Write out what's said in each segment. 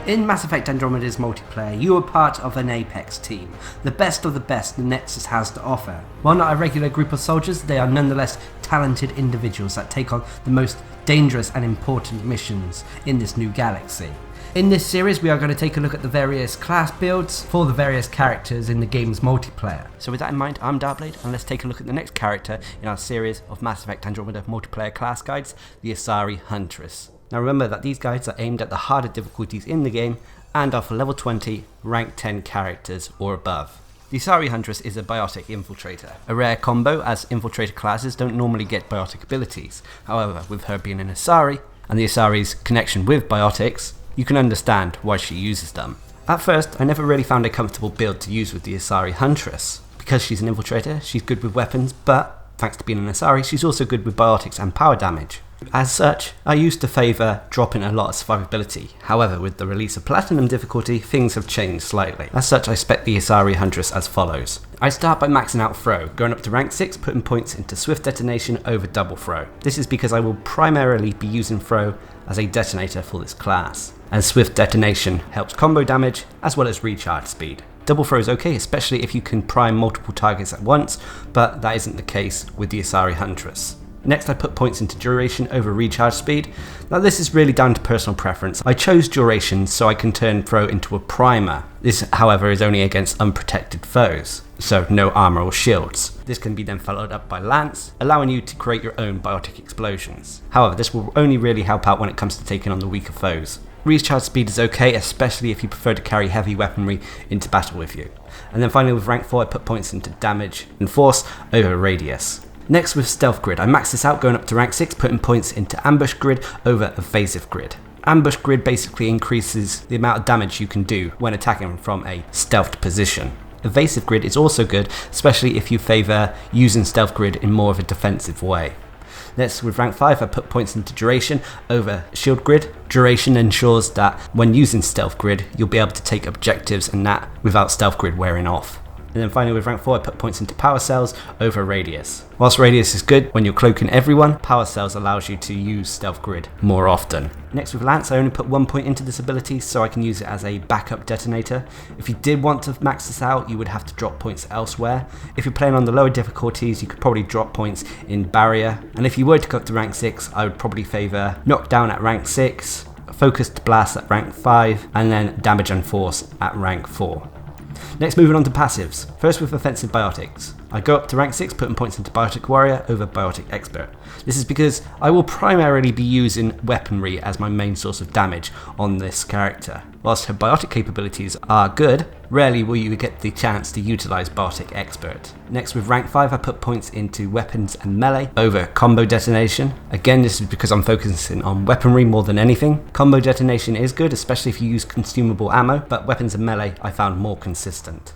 In Mass Effect Andromeda's multiplayer, you are part of an Apex team, the best of the best the Nexus has to offer. While not a regular group of soldiers, they are nonetheless talented individuals that take on the most dangerous and important missions in this new galaxy. In this series, we are going to take a look at the various class builds for the various characters in the game's multiplayer. So with that in mind, I'm Darcblade, and let's take a look at the next character in our series of Mass Effect Andromeda Multiplayer class guides, the Asari Huntress. Now remember that these guides are aimed at the harder difficulties in the game and are for level 20, rank 10 characters or above. The Asari Huntress is a biotic infiltrator, a rare combo as infiltrator classes don't normally get biotic abilities. However, with her being an Asari and the Asari's connection with biotics, you can understand why she uses them. At first, I never really found a comfortable build to use with the Asari Huntress. Because she's an infiltrator, she's good with weapons, but thanks to being an Asari, she's also good with biotics and power damage. As such, I used to favour dropping a lot of survivability. However, with the release of Platinum difficulty, things have changed slightly. As such, I spec the Asari Huntress as follows. I start by maxing out throw, going up to rank 6, putting points into swift detonation over double throw. This is because I will primarily be using throw as a detonator for this class, and swift detonation helps combo damage as well as recharge speed. Double throw is okay, especially if you can prime multiple targets at once, but that isn't the case with the Asari Huntress. Next, I put points into duration over recharge speed. Now this is really down to personal preference. I chose duration so I can turn throw into a primer. This, however, is only against unprotected foes, so no armor or shields. This can be then followed up by lance, allowing you to create your own biotic explosions. However, this will only really help out when it comes to taking on the weaker foes. Recharge speed is okay, especially if you prefer to carry heavy weaponry into battle with you. And then finally with rank 4, I put points into damage and force over radius. Next with Stealth Grid, I maxed this out going up to rank 6, putting points into Ambush Grid over Evasive Grid. Ambush Grid basically increases the amount of damage you can do when attacking from a stealthed position. Evasive Grid is also good, especially if you favour using Stealth Grid in more of a defensive way. Next with rank 5, I put points into Duration over Shield Grid. Duration ensures that when using Stealth Grid, you'll be able to take objectives and that without Stealth Grid wearing off. And then finally with rank 4, I put points into Power Cells over Radius. Whilst Radius is good when you're cloaking everyone, Power Cells allows you to use Stealth Grid more often. Next with Lance, I only put 1 point into this ability so I can use it as a backup detonator. If you did want to max this out, you would have to drop points elsewhere. If you're playing on the lower difficulties, you could probably drop points in Barrier. And if you were to go up to rank 6, I would probably favour Knockdown at rank 6, Focused Blast at rank 5, and then Damage and Force at rank 4. Next, moving on to passives. First with offensive biotics. I go up to rank 6, putting points into Biotic Warrior over Biotic Expert. This is because I will primarily be using weaponry as my main source of damage on this character. Whilst her biotic capabilities are good, rarely will you get the chance to utilise Biotic Expert. Next with rank 5, I put points into weapons and melee over combo detonation. Again, this is because I'm focusing on weaponry more than anything. Combo detonation is good, especially if you use consumable ammo, but weapons and melee I found more consistent.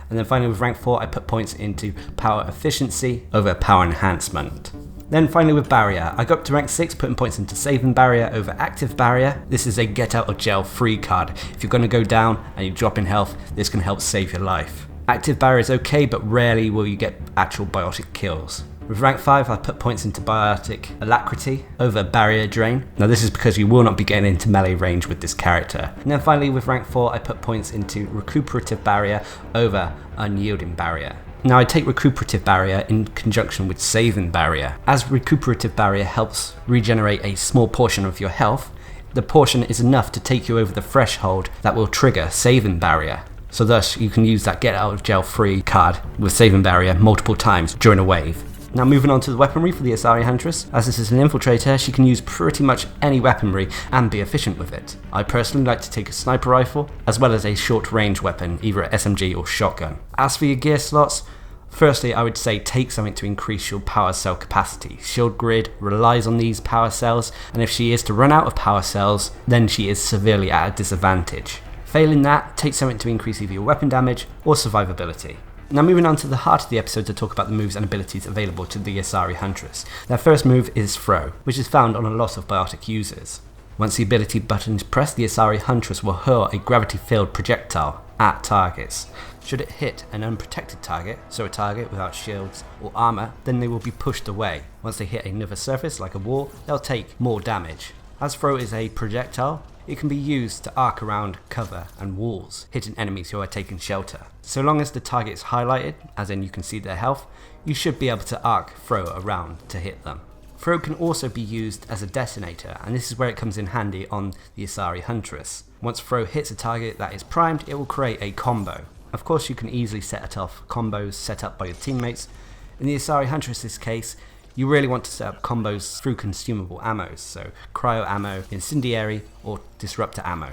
And then finally with rank 4, I put points into power efficiency over power enhancement. Then finally with Barrier, I go up to rank 6, putting points into Saving Barrier over Active Barrier. This is a get out of jail free card. If you're going to go down and you drop in health, this can help save your life. Active Barrier is okay, but rarely will you get actual biotic kills. With rank 5, I put points into Biotic Alacrity over Barrier Drain. Now this is because you will not be getting into melee range with this character. And then finally with rank 4, I put points into Recuperative Barrier over Unyielding Barrier. Now I take Recuperative Barrier in conjunction with Saving Barrier. As Recuperative Barrier helps regenerate a small portion of your health, the portion is enough to take you over the threshold that will trigger Saving Barrier. So thus you can use that get out of jail free card with Saving Barrier multiple times during a wave. Now moving on to the weaponry for the Asari Huntress. As this is an infiltrator, she can use pretty much any weaponry and be efficient with it. I personally like to take a sniper rifle, as well as a short range weapon, either a SMG or shotgun. As for your gear slots, firstly I would say take something to increase your power cell capacity. Shield Grid relies on these power cells, and if she is to run out of power cells, then she is severely at a disadvantage. Failing that, take something to increase either your weapon damage or survivability. Now moving on to the heart of the episode to talk about the moves and abilities available to the Asari Huntress. Their first move is Throw, which is found on a lot of biotic users. Once the ability button is pressed, the Asari Huntress will hurl a gravity-filled projectile at targets. Should it hit an unprotected target, so a target without shields or armor, then they will be pushed away. Once they hit another surface like a wall, they'll take more damage. As Throw is a projectile, it can be used to arc around cover and walls, hitting enemies who are taking shelter. So long as the target is highlighted, as in you can see their health, you should be able to arc throw around to hit them. Throw can also be used as a detonator, and this is where it comes in handy on the Asari Huntress. Once throw hits a target that is primed, it will create a combo. Of course you can easily set off combos set up by your teammates. In the Asari Huntress's case, you really want to set up combos through consumable ammos, so cryo ammo, incendiary, or disruptor ammo.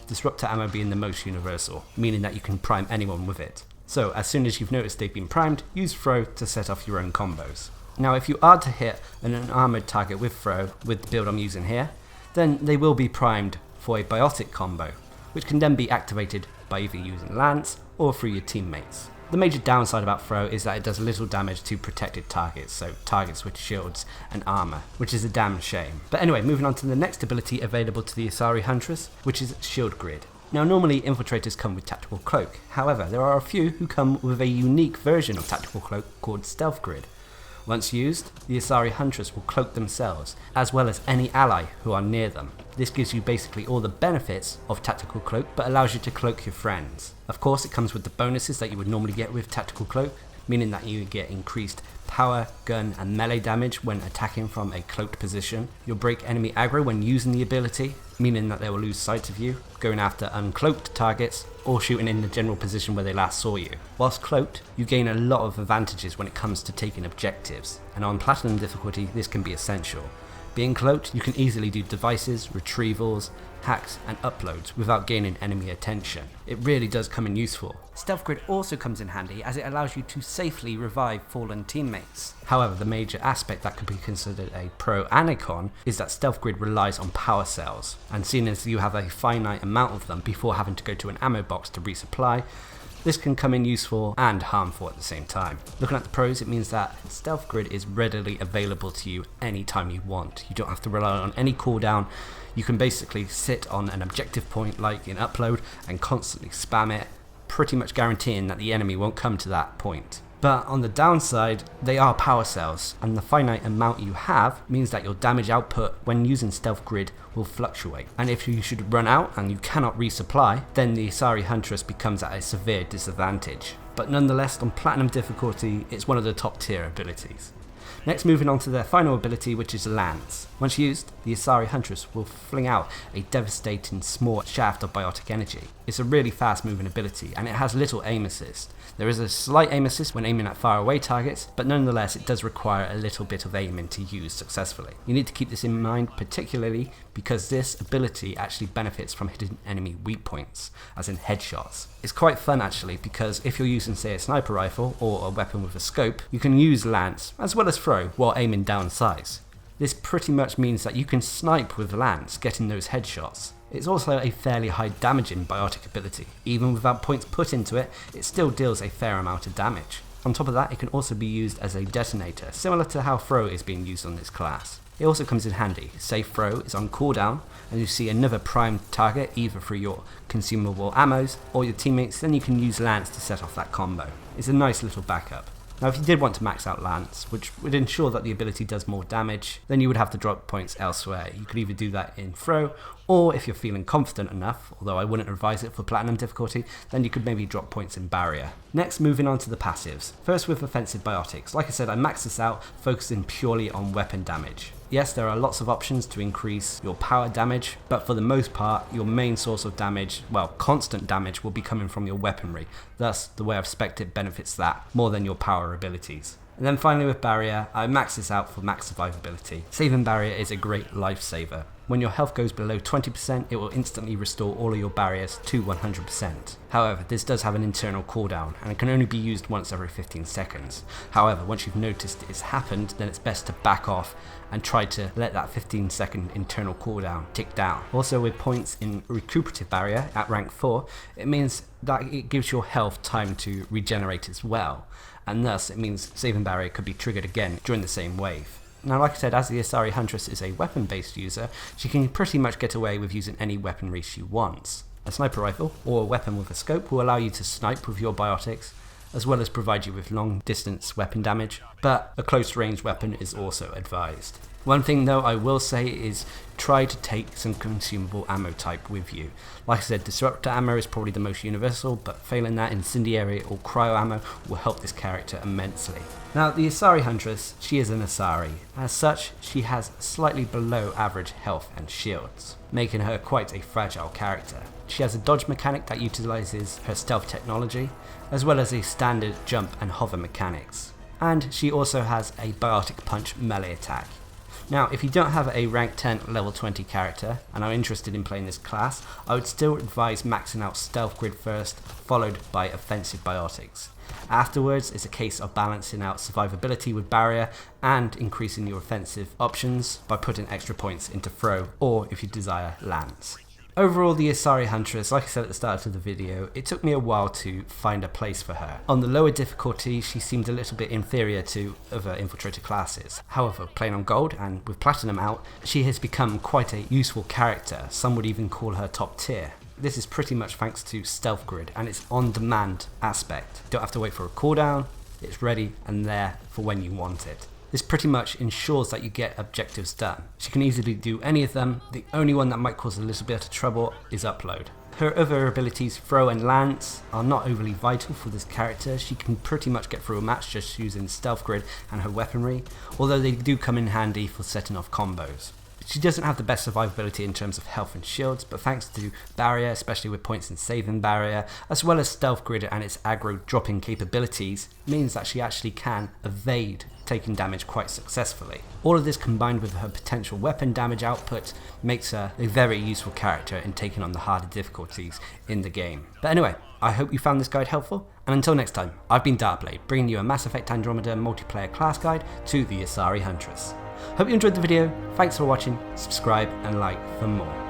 Disruptor ammo being the most universal, meaning that you can prime anyone with it. So as soon as you've noticed they've been primed, use throw to set off your own combos. Now if you are to hit an unarmored target with throw, with the build I'm using here, then they will be primed for a biotic combo, which can then be activated by either using lance or through your teammates. The major downside about throw is that it does little damage to protected targets, so targets with shields and armor, which is a damn shame. But anyway, moving on to the next ability available to the Asari Huntress, which is Shield Grid. Now normally infiltrators come with Tactical Cloak, however there are a few who come with a unique version of Tactical Cloak called Stealth Grid. Once used, the Asari Huntress will cloak themselves, as well as any ally who are near them. This gives you basically all the benefits of Tactical Cloak, but allows you to cloak your friends. Of course it comes with the bonuses that you would normally get with Tactical Cloak, meaning that you get increased power, gun and melee damage when attacking from a cloaked position. You'll break enemy aggro when using the ability, meaning that they will lose sight of you, going after uncloaked targets, or shooting in the general position where they last saw you. Whilst cloaked, you gain a lot of advantages when it comes to taking objectives, and on Platinum difficulty this can be essential. Being cloaked, you can easily do devices, retrievals, hacks and uploads without gaining enemy attention. It really does come in useful. Stealth Grid also comes in handy as it allows you to safely revive fallen teammates. However, the major aspect that could be considered a pro and a con is that Stealth Grid relies on power cells, and seeing as you have a finite amount of them before having to go to an ammo box to resupply, this can come in useful and harmful at the same time. Looking at the pros, it means that Stealth Grid is readily available to you anytime you want. You don't have to rely on any cooldown. You can basically sit on an objective point like in upload and constantly spam it, pretty much guaranteeing that the enemy won't come to that point. But on the downside, they are power cells, and the finite amount you have means that your damage output when using Stealth Grid will fluctuate. And if you should run out and you cannot resupply, then the Asari Huntress becomes at a severe disadvantage. But nonetheless, on Platinum difficulty, it's one of the top tier abilities. Next, moving on to their final ability, which is Lance. Once used, the Asari Huntress will fling out a devastating small shaft of biotic energy. It's a really fast moving ability, and it has little aim assist. There is a slight aim assist when aiming at far away targets, but nonetheless it does require a little bit of aiming to use successfully. You need to keep this in mind, particularly because this ability actually benefits from hitting enemy weak points, as in headshots. It's quite fun actually, because if you're using say a sniper rifle or a weapon with a scope, you can use Lance as well as throw while aiming down sights. This pretty much means that you can snipe with Lance, getting those headshots. It's also a fairly high damaging biotic ability. Even without points put into it, it still deals a fair amount of damage. On top of that, it can also be used as a detonator, similar to how throw is being used on this class. It also comes in handy. Say throw is on cooldown, and you see another primed target either through your consumable ammos or your teammates, then you can use Lance to set off that combo. It's a nice little backup. Now if you did want to max out Lance, which would ensure that the ability does more damage, then you would have to drop points elsewhere. You could either do that in throw, or if you're feeling confident enough, although I wouldn't advise it for Platinum difficulty, then you could maybe drop points in barrier. Next, moving on to the passives. First with offensive biotics. Like I said, I maxed this out, focusing purely on weapon damage. Yes, there are lots of options to increase your power damage, but for the most part, your main source of damage, well, constant damage, will be coming from your weaponry. Thus, the way I've spec'd it benefits that more than your power abilities. And then finally with barrier, I maxed this out for max survivability. Saving barrier is a great lifesaver. When your health goes below 20%, it will instantly restore all of your barriers to 100%. However, this does have an internal cooldown, and it can only be used once every 15 seconds. However, once you've noticed it's happened, then it's best to back off and try to let that 15-second internal cooldown tick down. Also with points in recuperative barrier at rank 4, it means that it gives your health time to regenerate as well, and thus it means saving barrier could be triggered again during the same wave. Now like I said, as the Asari Huntress is a weapon based user, she can pretty much get away with using any weaponry she wants. A sniper rifle or a weapon with a scope will allow you to snipe with your biotics, as well as provide you with long distance weapon damage, but a close range weapon is also advised. One thing though I will say is try to take some consumable ammo type with you. Like I said, disruptor ammo is probably the most universal, but failing that, incendiary or cryo ammo will help this character immensely. Now the Asari Huntress, she is an Asari. As such, she has slightly below average health and shields, making her quite a fragile character. She has a dodge mechanic that utilizes her stealth technology, as well as a standard jump and hover mechanics. And she also has a biotic punch melee attack. Now, if you don't have a rank 10 level 20 character and are interested in playing this class, I would still advise maxing out stealth grid first, followed by offensive biotics. Afterwards, it's a case of balancing out survivability with barrier and increasing your offensive options by putting extra points into throw, or if you desire, lance. Overall, the Asari Huntress, like I said at the start of the video, it took me a while to find a place for her. On the lower difficulty, she seemed a little bit inferior to other infiltrator classes. However, playing on gold and with platinum out, she has become quite a useful character. Some would even call her top tier. This is pretty much thanks to stealth grid and its on-demand aspect. You don't have to wait for a cooldown, it's ready and there for when you want it. This pretty much ensures that you get objectives done. She can easily do any of them. The only one that might cause a little bit of trouble is upload. Her other abilities, throw and lance, are not overly vital for this character. She can pretty much get through a match just using stealth grid and her weaponry, although they do come in handy for setting off combos. She doesn't have the best survivability in terms of health and shields, but thanks to barrier, especially with points in saving barrier, as well as stealth grid and its aggro dropping capabilities, means that she actually can evade taking damage quite successfully. All of this combined with her potential weapon damage output makes her a very useful character in taking on the harder difficulties in the game. But anyway, I hope you found this guide helpful, and until next time, I've been Darcblade, bringing you a Mass Effect Andromeda Multiplayer class guide to the Asari Huntress. Hope you enjoyed the video, thanks for watching, subscribe and like for more.